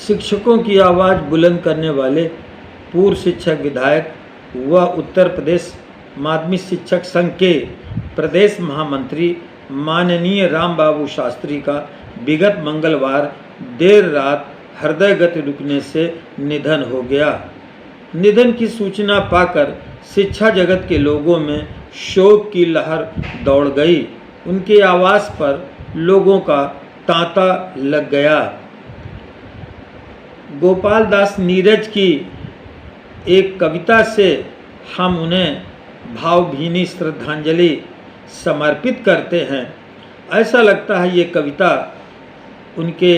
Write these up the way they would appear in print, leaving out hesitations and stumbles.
शिक्षकों की आवाज़ बुलंद करने वाले पूर्व शिक्षक विधायक व उत्तर प्रदेश माध्यमिक शिक्षक संघ के प्रदेश महामंत्री माननीय राम बाबू शास्त्री का विगत मंगलवार देर रात हृदय गति रुकने से निधन हो गया। निधन की सूचना पाकर शिक्षा जगत के लोगों में शोक की लहर दौड़ गई। उनके आवास पर लोगों का तांता लग गया। गोपाल दास नीरज की एक कविता से हम उन्हें भावभीनी श्रद्धांजलि समर्पित करते हैं। ऐसा लगता है ये कविता उनके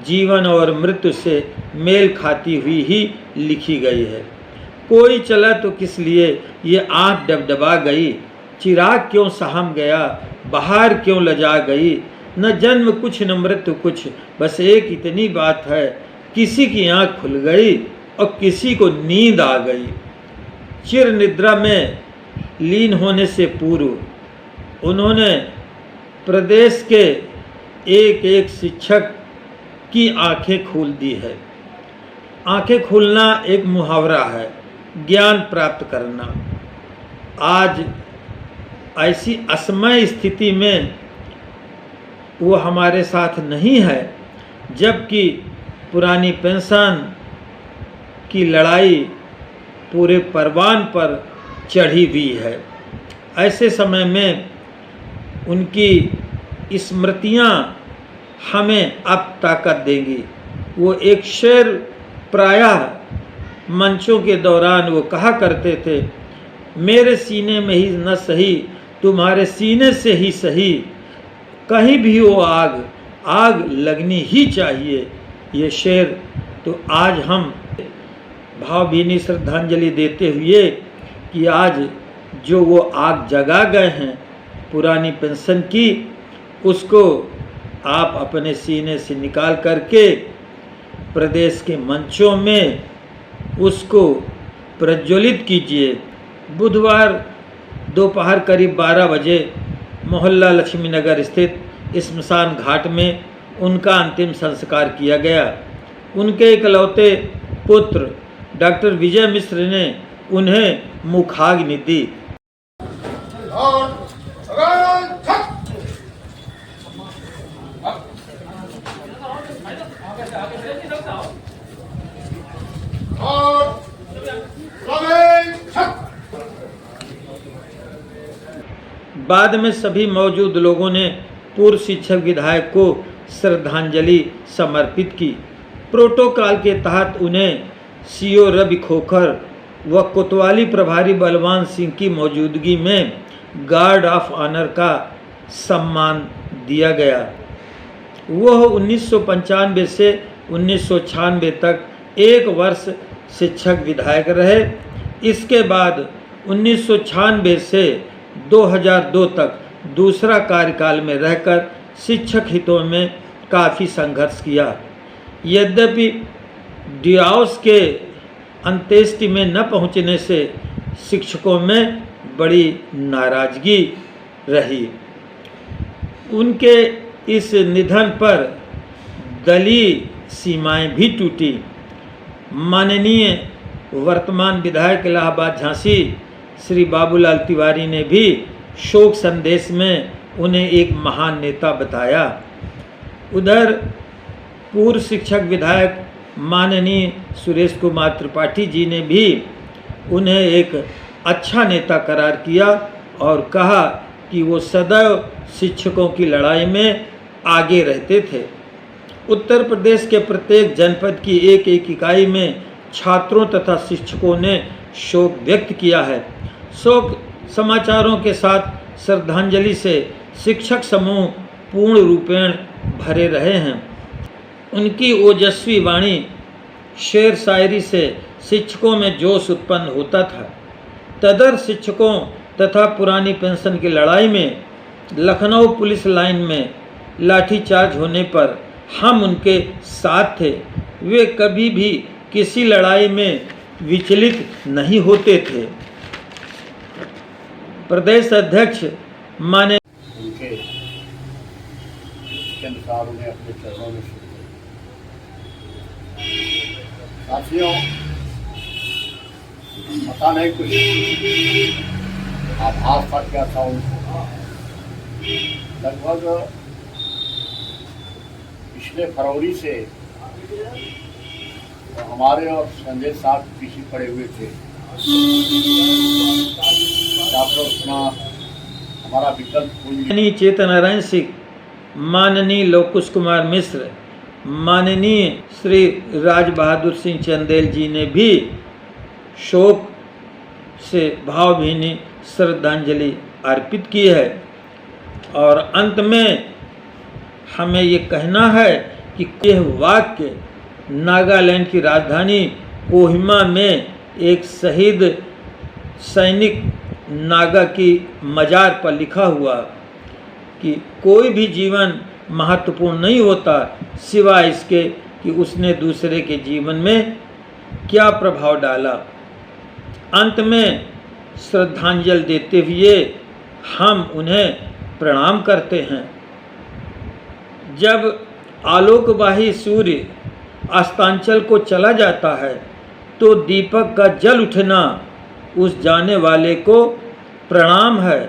जीवन और मृत्यु से मेल खाती हुई ही लिखी गई है। कोई चला तो किस लिए ये आँख डबडबा गई, चिराग क्यों सहम गया, बहार क्यों लजा गई, न जन्म कुछ न मृत्यु कुछ, बस एक इतनी बात है, किसी की आँख खुल गई और किसी को नींद आ गई। चिर निद्रा में लीन होने से पूर्व उन्होंने प्रदेश के एक एक शिक्षक की आंखें खोल दी है। आंखें खोलना एक मुहावरा है, ज्ञान प्राप्त करना। आज ऐसी असमय स्थिति में वो हमारे साथ नहीं है, जबकि पुरानी पेंशन की लड़ाई पूरे परवान पर चढ़ी हुई है। ऐसे समय में उनकी स्मृतियाँ हमें अब ताकत देंगी। वो एक शेर प्रायः मंचों के दौरान वो कहा करते थे, मेरे सीने में ही न सही, तुम्हारे सीने से ही सही, कहीं भी हो आग, आग लगनी ही चाहिए। ये शेर तो आज हम भावभीनी श्रद्धांजलि देते हुए कि आज जो वो आग जगा गए हैं पुरानी पेंशन की, उसको आप अपने सीने से निकाल करके प्रदेश के मंचों में उसको प्रज्वलित कीजिए। बुधवार दोपहर करीब 12 बजे मोहल्ला लक्ष्मी नगर स्थित स्मशान घाट में उनका अंतिम संस्कार किया गया। उनके इकलौते पुत्र डॉक्टर विजय मिश्र ने उन्हें मुखाग्नि दी। बाद में सभी मौजूद लोगों ने पूर्व शिक्षक विधायक को श्रद्धांजलि समर्पित की। प्रोटोकॉल के तहत उन्हें सीओ रवि खोखर व कोतवाली प्रभारी बलवान सिंह की मौजूदगी में गार्ड ऑफ ऑनर का सम्मान दिया गया। वह 1995 से 1996 तक 1 वर्ष शिक्षक विधायक रहे। इसके बाद 1996 से 2002 तक दूसरा कार्यकाल में रहकर शिक्षक हितों में काफ़ी संघर्ष किया। यद्यपि डियाउस के अंत्येष्टि में न पहुंचने से शिक्षकों में बड़ी नाराजगी रही। उनके इस निधन पर दलीय सीमाएं भी टूटी। माननीय वर्तमान विधायक इलाहाबाद झांसी श्री बाबूलाल तिवारी ने भी शोक संदेश में उन्हें एक महान नेता बताया। उधर पूर्व शिक्षक विधायक माननीय सुरेश कुमार त्रिपाठी जी ने भी उन्हें एक अच्छा नेता करार किया और कहा कि वो सदैव शिक्षकों की लड़ाई में आगे रहते थे। उत्तर प्रदेश के प्रत्येक जनपद की एक एक इकाई में छात्रों तथा शिक्षकों ने शोक व्यक्त किया है। शोक समाचारों के साथ श्रद्धांजलि से शिक्षक समूह पूर्ण रूपेण भरे रहे हैं। उनकी ओजस्वी वाणी, शेर शायरी से शिक्षकों में जोश उत्पन्न होता था। तदर शिक्षकों तथा पुरानी पेंशन की लड़ाई में लखनऊ पुलिस लाइन में लाठीचार्ज होने पर हम उनके साथ थे। वे कभी भी किसी लड़ाई में विचलित नहीं होते थे। प्रदेश अध्यक्ष माने उनके अनुसार उन्हें अपने चरणों में साथियों, पता नहीं कुछ आभास था क्या था उनको। लगभग पिछले फरवरी से तो हमारे और संजय साहब पीछे पड़े हुए थे। डॉक्टर अपना हमारा विकल्प माननीय चेतन नारायण सिंह, माननीय लोकुश कुमार मिश्र, माननीय श्री राज बहादुर सिंह चंदेल जी ने भी शोक से भावभीनी श्रद्धांजलि अर्पित की है। और अंत में हमें ये कहना है कि यह वाक्य नागालैंड की राजधानी कोहिमा में एक शहीद सैनिक नागा की मजार पर लिखा हुआ कि कोई भी जीवन महत्वपूर्ण नहीं होता सिवाय इसके कि उसने दूसरे के जीवन में क्या प्रभाव डाला। अंत में श्रद्धांजलि देते हुए हम उन्हें प्रणाम करते हैं। जब आलोकवाही सूर्य अस्तांचल को चला जाता है तो दीपक का जल उठना उस जाने वाले को प्रणाम है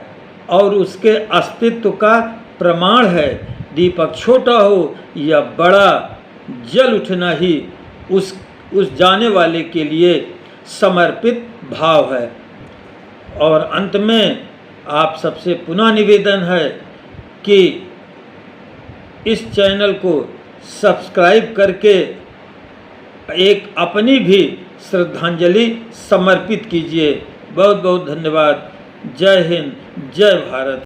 और उसके अस्तित्व का प्रमाण है। दीपक छोटा हो या बड़ा, जल उठना ही उस जाने वाले के लिए समर्पित भाव है। और अंत में आप सबसे पुनः निवेदन है कि इस चैनल को सब्सक्राइब करके एक अपनी भी श्रद्धांजलि समर्पित कीजिए। बहुत बहुत धन्यवाद। जय हिंद, जय भारत।